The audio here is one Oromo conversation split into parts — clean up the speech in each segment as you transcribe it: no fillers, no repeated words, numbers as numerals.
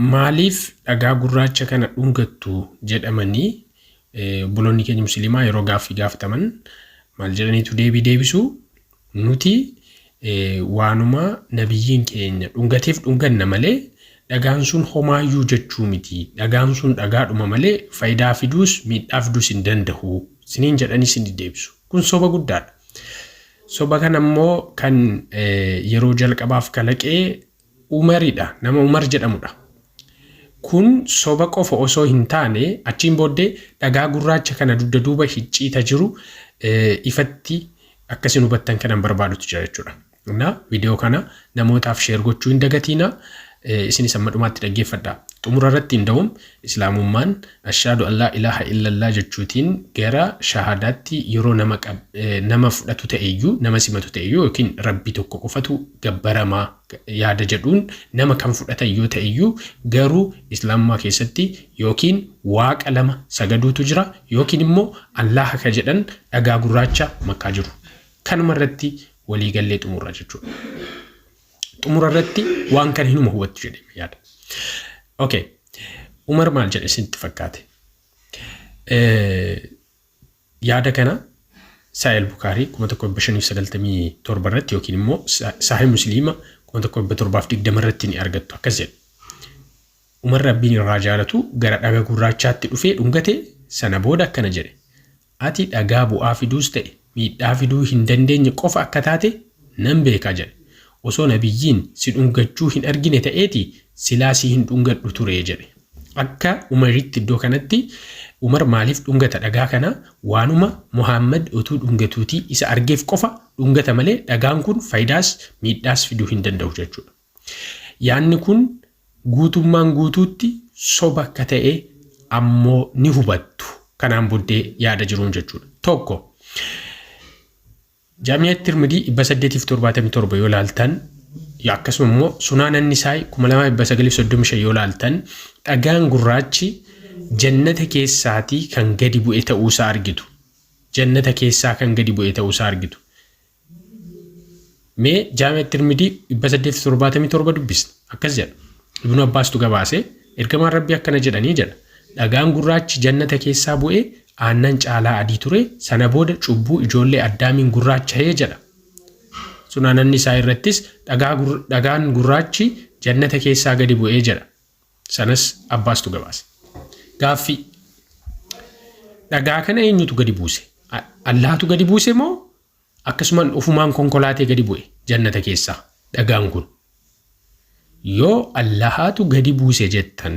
maaliif dhagaa gurraacha kana dhungattu jedhamanii buloonni keenya musliimaa yeroo gaaffii gaafataman maal jedhaniitu deebisu nuti waanuma nabiyyiin keenya dhungateef dhunganna malee dhagaan sun homaayyuu jechuu miti. Dhagaan sun dhagaadhuma malee faayidaa fiduus miidhaa fiduus hin danda'u. Siniin jedhanii sin deebisu. Kun soba guddaadha. Soba kana immoo kan yeroo jalqabaaf kalaqee Umaridha. Nama Umar jedhamudha. Kun soba qofa osoo hin taane achiin booddee dhagaa gurraacha kana dugda duuba hicciita jiru ifatti akkasiin hubattan kanan barbaadutu jira jechuudha. Na viidiyoo kana namootaaf share gochuu hin dagatiina. Isinis amma dhumaatti dhaggeeffadhaa. Xumura irratti hunda'uun islaamummaan ashhadu an laa ilaaha illallah jechuutiin gara shahaadaatti yeroo nama fudhatu ta'eyyuu nama simatu ta'eyyuu yookiin rabbi tokko qofatu gabbaramaa yaada jedhuun nama kan fudhatan yoo ta'eyyuu garuu islaamummaa keessatti yookiin waaqa lama sagaduutu jira yookiin immoo allaha ka jedhan dhagaa gurraacha makkaa jiru. Kanuma irratti walii gallee xumura jechuudha. Xumura irratti waan kan hinuma hubatu jedhame yaada. Okay. Umar maal jedhe isinitti fakkaate? Yaada kana Sahih Bukhari 1597 irratti yookiin immoo Sahih Muslim 1720 irratti ni argattu akkas jedhe. Umar rabbiin irraa jaalatu gara dhagaa gurraachaatti dhufee dhungate sana booda akkana jedhe. Ati dhagaa bu'aa fiduus ta'e miidhaa fiduu hin dandeenye qofa akka taate nan beeka jedhe. Osoo nabiyyiin si dhungachuu hin argine ta'eeti silaa si hin dhungadhu ture jedhe. Akka Umaritti iddoo kanatti Umar maaliif dhungata dhagaa kana waanuma Muhammad utuu dhungatuutii isa argeef qofa dhungata malee dhagaan kun faayidaas miidhaas fiduu hin danda'u jechuudha. Yaanni kun guutummaan guutuutti soba akka ta'e ammoo ni hubattu kanaan booddee yaada jiruun jechuudha. Tokko Jaami'at Tirmidii 877 yoo laaltan akkasuma immoo Sunaan An-Nisaa'i 2935 yoo laaltan dhagaan gurraachi jannata keessaatii kan gadi bu'e ta'uusaa argitu. Jannata keessaa kan gadi bu'e ta'uusaa argitu. Mee Jaami'at Tirmidii 877 dubbisna akkas jedha. Ibnu Abbaastu gabaase ergamaan Rabbii akkana jedhanii jedha. Dhagaan gurraachi jannata keessaa bu'e aannan caalaa adii ture sana booda cubbuu ijoollee addaamiin gurraacha'ee jedha. Sunaan An-Nisaa'i irrattis dhagaan gurraachi jannata keessaa gadi bu'ee jedha. Sanas Abbaastu gabaase. Gaaffii dhagaa kana eenyutu gadi buuse? Allahatu gadi buuse moo akkasumaan ufumaan konkolaatee gadi bu'e jannata keessaa dhagaan kun? Yoo Allahatu gadi buuse jettan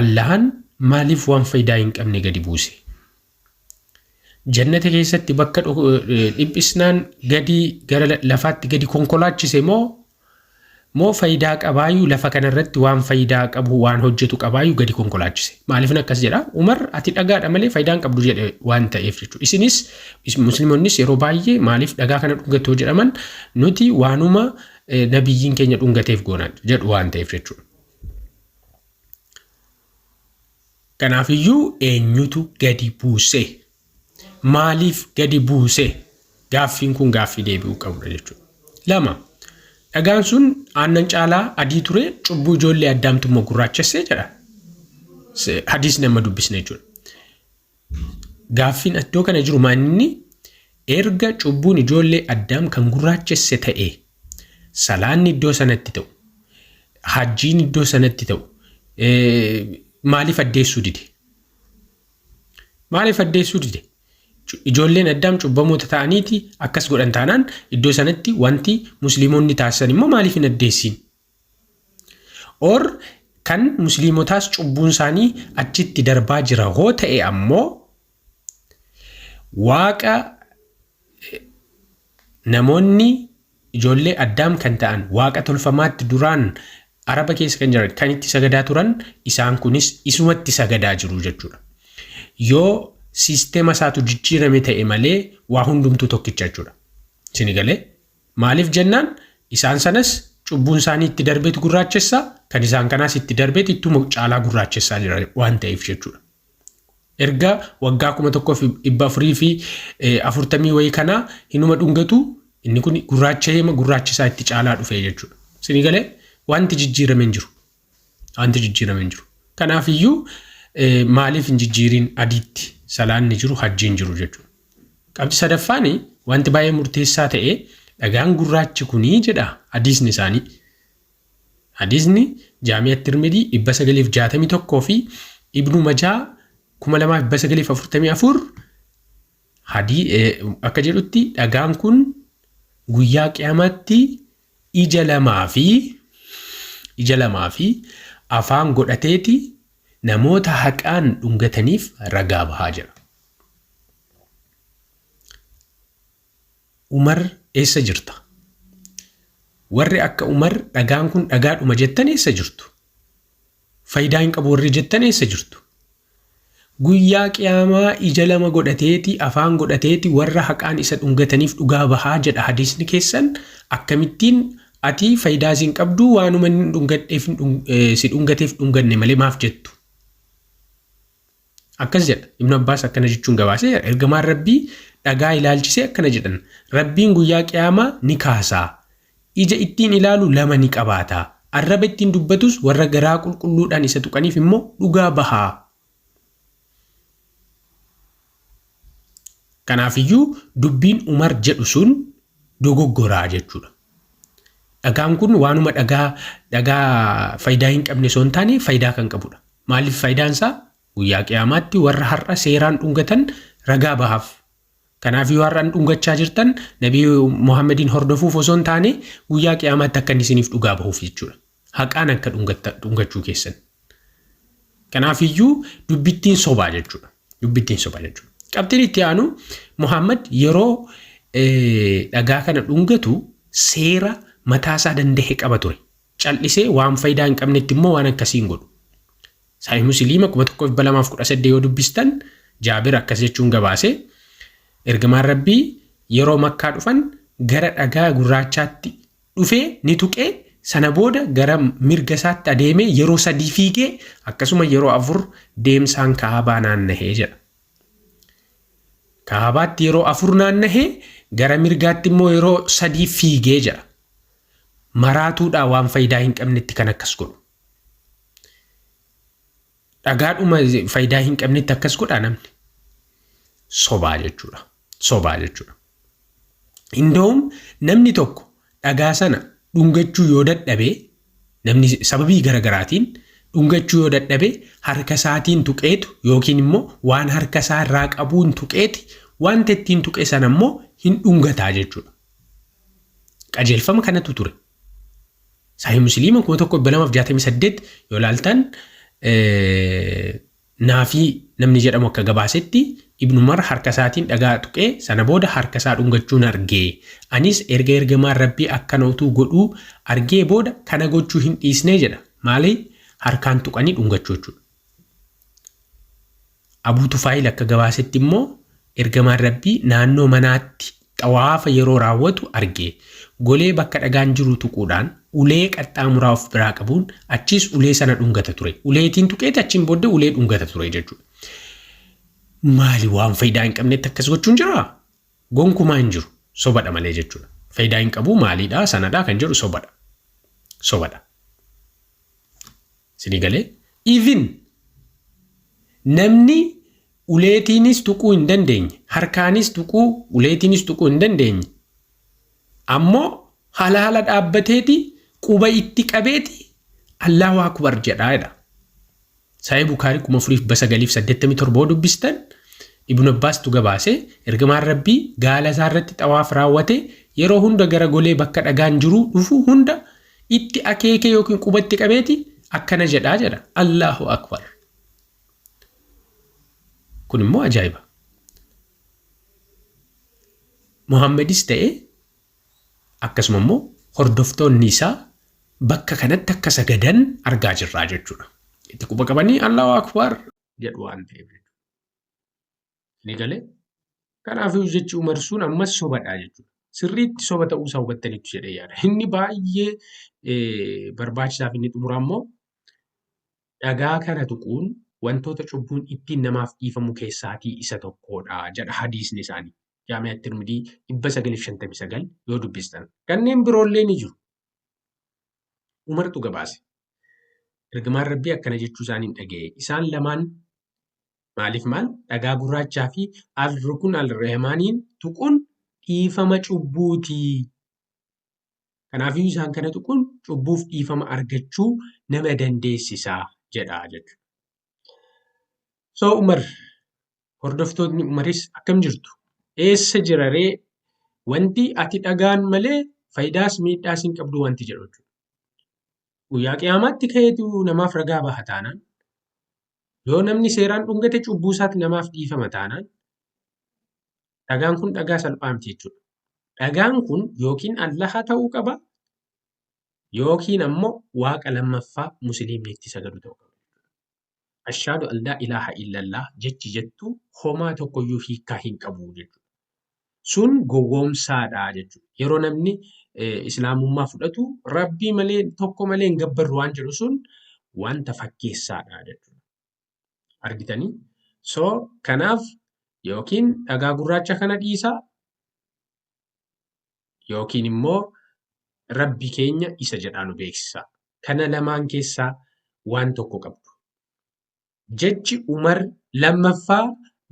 Allahan maaliif waan faayidaa hin qabne gadi buuse? Jannata keessatti bakka dhiphisnaan gadi gara lafaatti gadi konkolaachise moo faayidaa qabaayyuu lafa kanarratti waan faayidaa qabu waan hojjetu qabaayyuu gadi konkolaachise? Maaliif akkas jedha? Umar ati dhagaadha malee faayidaa hin qabdu jedhe waan ta'eef jechuudha. Isinis musliimonnis yeroo baay'ee maaliif dhagaa kana dhungatoo jedhaman nuti waanuma nabiyyiin keenya dhungateef goonaan jedhu waan ta'eef jechuudha. Kanaafiyyuu eenyutu gadi buuse? Maaliif gadi buuse? Gaaffiin kun gaaffii deebi'uu qabudha jechuudha. Lama, dhagaan sun aannan caalaa adii ture cubbuu ijoollee addaamtummoo gurraachessee jedha. Hadiis nama dubbisne jechuudha. Gaaffiin iddoo kana jiru maalinni erga cubbuun ijoollee addaam kan gurraachesse ta'e salaanni iddoo sanatti ta'u hajjiin iddoo sanatti ta'u maaliif addeessuu dide? Maaliif addeessuu dide? Ijoolleen addaam cubbamoota ta'aniiti akkas godhan taanaan iddoo sanatti wanti musliimonni taasisan immoo maaliif hin addeessin? Or kan musliimotaas cubbuun isaanii achitti darbaa jira hoo ta'e ammoo waaqa namoonni ijoollee addaam kan ta'an waaqa tolfamaatti duraan Araba keessa kan jiran kan itti sagadaa turan isaan kunis isumatti sagadaa jiru jechuudha. Yoo sisteema isaatu jijjiirame ta'e malee waa hundumtuu tokkicha jechuudha. Isin galee maaliif jennaan isaan sanas cubbuun isaanii itti darbeetu gurraachessaa kan isaan kanaas itti darbeetu ittuma caalaa gurraachessaa jira waan ta'eef jechuudha. Erga waggaa 1440 wayii kana hinuma dhungatu inni kun gurraacha heema gurraachisaa itti caalaa dhufe jechuudha. Isin galee wanti jijjiirame hin jiru. wanti jijjiirame hin jiru. Kanaafiyyuu maaliif hin jijjiirin adiitti salaanni jiru hajjiin jiru jechuudha. Qabxii sadaffaanii wanti baay'ee murteessaa ta'e dhagaan gurraachi kunii jedha hadiisni isaanii. Hadiisni jaami'a Tirmidii 961 fi Ibnu Majaa 2944 akka jedhutti dhagaan kun guyyaa qiyaamaatti ija lamaa fi afaan godhateeti namoota haqaan dhungataniif ragaa bahaa jira. Umar eessa jirta? Warri akka Umar dhagaan kun dhagaadhuma jettan eessa jirtu? Faayidaa hin qabu warri jettan eessa jirtu? Guyyaa qiyaamaa ija lama godhateeti afaan godhateeti warra haqaan isa dhungataniif dhugaa bahaa jedha hadiisni keessan. Akkamittiin ati faayidaa hin qabdu waanuma si dhungateef dhunganne malee maaf jettu? Akkas jedha Ibn Abbaas akkana jechuun gabaasee ergamaan Rabbii dhagaa ilaalchisee akkana jedhan. Rabbiin guyyaa qiyaamaa ni kaasaa. Ija ittiin ilaalu lama ni qabaataa. Arraba ittiin dubbatus warra garaa qulqulluudhaan isa tuqaniif immoo dhugaa bahaa. Kanaafiyyuu dubbiin Umar jedhu sun dogoggoraa jechuudha. Dhagaan kun waanuma dhagaa faayidaa hin qabne osoo hin taane faayidaa kan qabudha. Maaliif faayidaan isaa? Guyyaa qiyaamaatti warra har'a seeraan dhungatan ragaa bahaaf. Kanaafiyyuu har'aan dhungachaa jirtan Nabii Muhammadiin hordofuuf osoo hin taane guyyaa qiyaamaatti akka inni isiniif dhugaa bahuuf jechuudha. Haqaan akka dhungachuu keessan. Kanaafiyyuu dubbittiin sobaa jechuudha. Qabxiin itti aanu Muhammad yeroo dhagaa kana dhungatu seera mataasaa danda'e qaba ture. Callisee waan faayidaa hin qabnetti immoo waan akkasiin godhu. Sahih Musliim 1218 yoo dubbistan Jaabir akkas jechuun gabaasee ergamaan Rabbii yeroo Makkaa dhufan gara dhagaa gurraachaatti dhufee ni tuqee sana booda gara mirga isaatti adeemee yeroo 3 fiigee akkasuma yeroo 4 deemsaan Kaabaa naannahee jedha. Kaabaatti yeroo 4 naannahee gara mirgaatti immoo yeroo 3 fiigee jedha. Maraatuudhaa waan faayidaa hin qabnetti kan akkas godhu. Dhagaadhuma faayidaa hin qabnetti akkas godha namni. Sobaa jechuudha. Indoom namni tokko dhagaa sana dhungachuu yoo dadhabe namni sababii garagaraatiin dhungachuu yoo dadhabe harka isaatiin tuqeetu yookiin immoo waan harka isaa irraa qabuun tuqeeti wanta ittiin tuqe sana immoo hin dhungataa jechuudha. Qajeelfama kanatu ture. Sahih Musliim 1268 yoo ilaaltan naafii namni jedhamu akka gabaasetti Ibn Umar harka isaatiin dhagaa tuqee sana booda harka isaa dhungachuun argee. Anis ergamaan Rabbii akkana utuu godhuu argee booda kana gochuu hin dhiisnee jedha. Maali? Harkaan tuqanii dhungachuu jechuudha. Abuu Tufaayil akka gabaasetti immoo ergamaan Rabbii naannoo manaatti xawaafa yeroo raawwatu argee. Golee bakka dhagaan jiru tuquudhaan ulee qaxxaamuraa of biraa qabuun achiis ulee sana dhungata ture. Uleetiin tuqeeti achiin booda ulee dhungata ture jechuudha. Maali waan faayidaa hin qabnetti akkas gochuun jiraa? Gonkumaa hin jiru. Sobadha malee jechuudha. Faayidaa hin qabu maaliidhaa sanadhaa kan jedhu sobadha. Sinii galee? Even namni uleetiinis tuquu hin dandeenye, harkaanis tuquu, uleetiinis tuquu hin dandeenye. Ammoo haala dhaabbateeti quba itti qabeeti Allahu Akbar jedhaadha. Sahih Bukhaarii 4987 dubbistan Ibn Abbaas tu gabaasee ergamaan Rabbii gaala isaa irratti xawaaf raawwate yeroo hunda gara golee bakka dhagaan jiru dhufu hunda itti akeekee yookiin qubatti qabeeti akkana jedha Allahu Akbar. Kun immoo ajaa'iba. Muhammadis ta'e akkasuma immoo hordoftoonni isaa bakka kanatti akka sagadan argaa jirraa jechuudha. Itti quba qabanii Allahu Akbar jedhu waan ta'eef jechuudha. Ni galee? Kanaafuu jechi Umar sun ammas sobadhaa jechuudha. Sirriitti soba ta'uusaa hubattaniitu jedhee yaada. Inni baay'ee barbaachisaaf inni xumuraa immoo dhagaa kana tuquun wantoota cubbuun ittiin namaaf dhiifamu keessaatii isa tokkodha jedha hadiisni isaanii. Jaami'a Tirmidii 959 yoo dubbistan. Kanneen biroollee ni jiru. Umartu gabaase. Ergamaan Rabbii akkana jechuu isaaniin dhaga'e. Isaan lamaan maaliif maal? Dhagaa gurraachaa fi al-rukun al-rahmaaniin tuquun dhiifama cubbuutii. Kanaafuu isaan kana tuquun cubbuuf dhiifama argachuu nama dandeessisaa jedha jechuudha. So Umar, hordoftoonni Umaris akkam jirtu? Eessa jira ree wanti ati dhagaan malee faayidaas miidhaas hin qabdu wanti jedhu jechuudha. Guyyaa qiyaamaatti ka'eetu namaaf ragaa baha taanaan, yoo namni seeraan dhungate cubbuu isaatti namaaf dhiifama taanaan, dhagaan kun dhagaa salphaa miti jechuudha. Dhagaan kun yookiin Allaha ta'uu qaba yookiin ammoo waaqa lammaffaa musliimni itti sagadu ta'uu qaba. Ashhaadu an laa ilaaha illallah jechi jettu homaa tokkoyyuu hiikkaa hin qabu jechuudha. Sun gowwoomsaadha jechuudha. Yeroo namni islaamummaa fudhatu rabbii malee tokko malee hin gabbarru waan jedhu sun wanta fakkeessaadha jechuudha. Argitanii? So kanaaf yookiin dhagaa gurraacha kana dhiisaa yookiin immoo rabbi keenya isa jedhaa nu beeksisaa. Kana lamaan keessaa waan tokko qabdu. Jechi Umar lammaffaa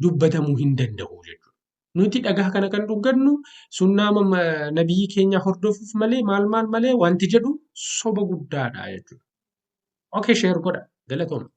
dubbatamuu hin danda'u jechuudha. Nuti dhagaa kana kan dhuggannu sunnaa nabiyyi keenya hordofuuf malee maal malee wanti jedhu soba guddaadha jechuudha. Okay, share godha. Galatooma.